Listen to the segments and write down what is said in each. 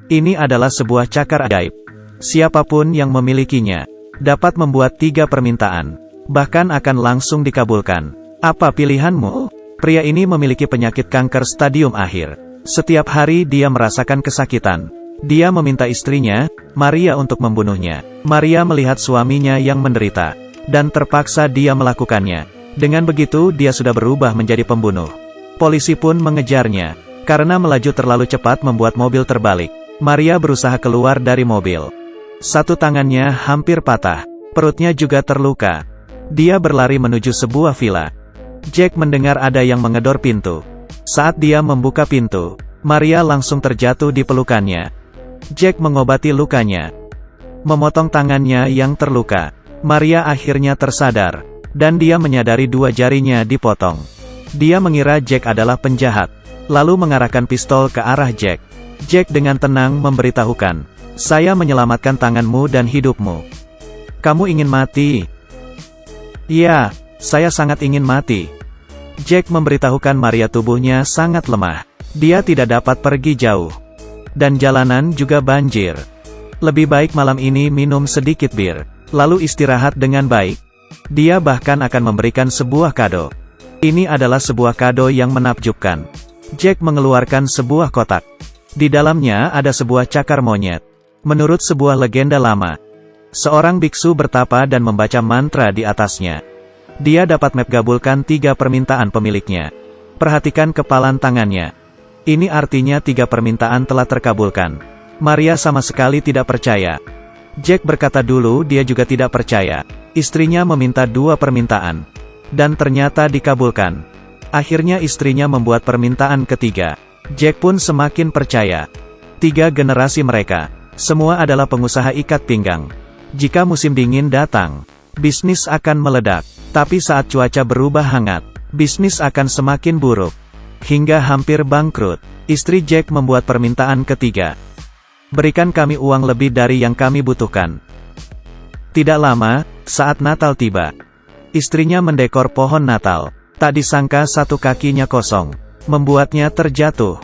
Ini adalah sebuah cakar ajaib. Siapapun yang memilikinya dapat membuat 3 permintaan, bahkan akan langsung dikabulkan. Apa pilihanmu? Pria ini memiliki penyakit kanker stadium akhir. Setiap hari dia merasakan kesakitan. Dia meminta istrinya, Maria, untuk membunuhnya. Maria melihat suaminya yang menderita, dan terpaksa dia melakukannya. Dengan begitu dia sudah berubah menjadi pembunuh. Polisi pun mengejarnya. Karena melaju terlalu cepat membuat mobil terbalik. Maria berusaha keluar dari mobil. Satu tangannya hampir patah. Perutnya juga terluka. Dia berlari menuju sebuah villa. Jack mendengar ada yang mengedor pintu. Saat dia membuka pintu, Maria langsung terjatuh di pelukannya. Jack mengobati lukanya, memotong tangannya yang terluka. Maria akhirnya tersadar, dan dia menyadari 2 jarinya dipotong. Dia mengira Jack adalah penjahat, lalu mengarahkan pistol ke arah Jack. Jack dengan tenang memberitahukan, "Saya menyelamatkan tanganmu dan hidupmu. Kamu ingin mati?" "Ya, saya sangat ingin mati." Jack memberitahukan Maria tubuhnya sangat lemah. Dia tidak dapat pergi jauh. Dan jalanan juga banjir. Lebih baik malam ini minum sedikit bir, lalu istirahat dengan baik. Dia bahkan akan memberikan sebuah kado. Ini adalah sebuah kado yang menakjubkan. Jack mengeluarkan sebuah kotak. Di dalamnya ada sebuah cakar monyet. Menurut sebuah legenda lama, seorang biksu bertapa dan membaca mantra di atasnya. Dia dapat mengabulkan 3 permintaan pemiliknya. Perhatikan kepalan tangannya. Ini artinya 3 permintaan telah terkabulkan. Maria sama sekali tidak percaya. Jack berkata dulu dia juga tidak percaya. Istrinya meminta 2 permintaan. Dan ternyata dikabulkan. Akhirnya istrinya membuat permintaan ketiga. Jack pun semakin percaya. 3 generasi mereka, semua adalah pengusaha ikat pinggang. Jika musim dingin datang, bisnis akan meledak. Tapi saat cuaca berubah hangat, bisnis akan semakin buruk. Hingga hampir bangkrut. Istri Jack membuat permintaan ketiga. "Berikan kami uang lebih dari yang kami butuhkan." Tidak lama, saat Natal tiba, istrinya mendekor pohon Natal. Tak disangka satu kakinya kosong, membuatnya terjatuh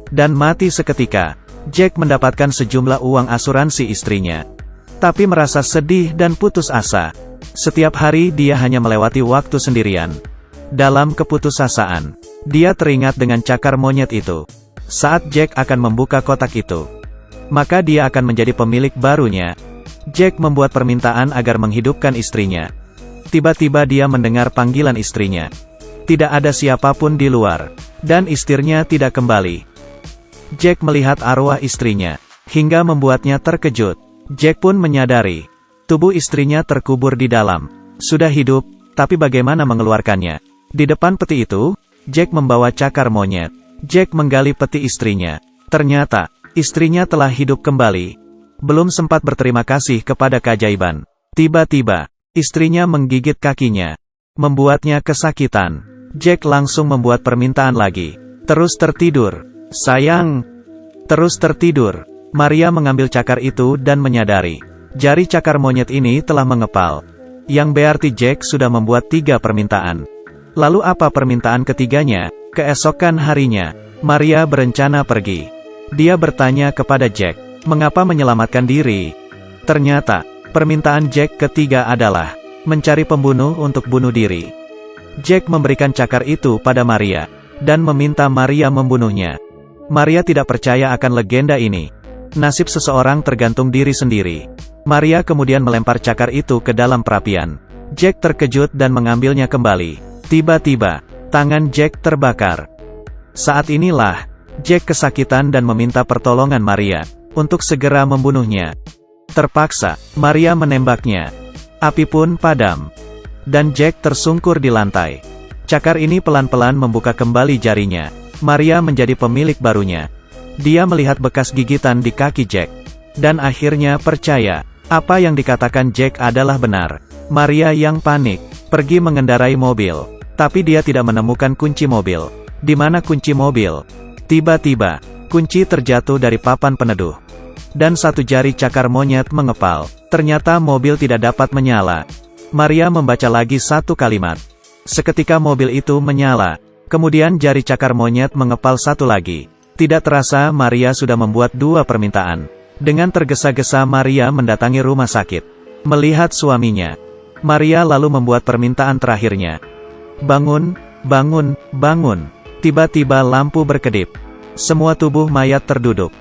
dan mati seketika. Jack mendapatkan sejumlah uang asuransi istrinya, tapi merasa sedih dan putus asa. Setiap hari dia hanya melewati waktu sendirian. Dalam keputusasaan, dia teringat dengan cakar monyet itu. Saat Jack akan membuka kotak itu, maka dia akan menjadi pemilik barunya. Jack membuat permintaan agar menghidupkan istrinya. Tiba-tiba dia mendengar panggilan istrinya. Tidak ada siapapun di luar, dan istrinya tidak kembali. Jack melihat arwah istrinya, hingga membuatnya terkejut. Jack pun menyadari, tubuh istrinya terkubur di dalam. Sudah hidup, tapi bagaimana mengeluarkannya? Di depan peti itu, Jack membawa cakar monyet. Jack menggali peti istrinya. Ternyata, istrinya telah hidup kembali. Belum sempat berterima kasih kepada keajaiban, tiba-tiba, istrinya menggigit kakinya, membuatnya kesakitan. Jack langsung membuat permintaan lagi. "Terus tertidur, sayang. Terus tertidur." Maria mengambil cakar itu dan menyadari, jari cakar monyet ini telah mengepal. Yang berarti Jack sudah membuat 3 permintaan. Lalu apa permintaan ketiganya? Keesokan harinya, Maria berencana pergi. Dia bertanya kepada Jack, mengapa menyelamatkan diri? Ternyata, permintaan Jack ketiga adalah mencari pembunuh untuk bunuh diri. Jack memberikan cakar itu pada Maria, dan meminta Maria membunuhnya. Maria tidak percaya akan legenda ini. Nasib seseorang tergantung diri sendiri. Maria kemudian melempar cakar itu ke dalam perapian. Jack terkejut dan mengambilnya kembali. Tiba-tiba, tangan Jack terbakar. Saat inilah, Jack kesakitan dan meminta pertolongan Maria untuk segera membunuhnya. Terpaksa, Maria menembaknya. Api pun padam, dan Jack tersungkur di lantai. Cakar ini pelan-pelan membuka kembali jarinya. Maria menjadi pemilik barunya. Dia melihat bekas gigitan di kaki Jack, dan akhirnya percaya, apa yang dikatakan Jack adalah benar. Maria yang panik, pergi mengendarai mobil, tapi dia tidak menemukan kunci mobil. Di mana kunci mobil? Tiba-tiba, kunci terjatuh dari papan peneduh, dan satu jari cakar monyet mengepal. Ternyata mobil tidak dapat menyala. Maria membaca lagi satu kalimat. Seketika mobil itu menyala. Kemudian jari cakar monyet mengepal satu lagi. Tidak terasa Maria sudah membuat 2 permintaan. Dengan tergesa-gesa Maria mendatangi rumah sakit. Melihat suaminya, Maria lalu membuat permintaan terakhirnya. Bangun, bangun, bangun. Tiba-tiba lampu berkedip. Semua tubuh mayat terduduk.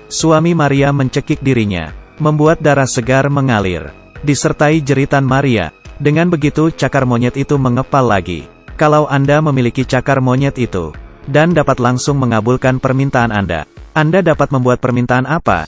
Suami Maria mencekik dirinya, membuat darah segar mengalir. Disertai jeritan Maria. Dengan begitu cakar monyet itu mengepal lagi. Kalau Anda memiliki cakar monyet itu, dan dapat langsung mengabulkan permintaan Anda dapat membuat permintaan apa?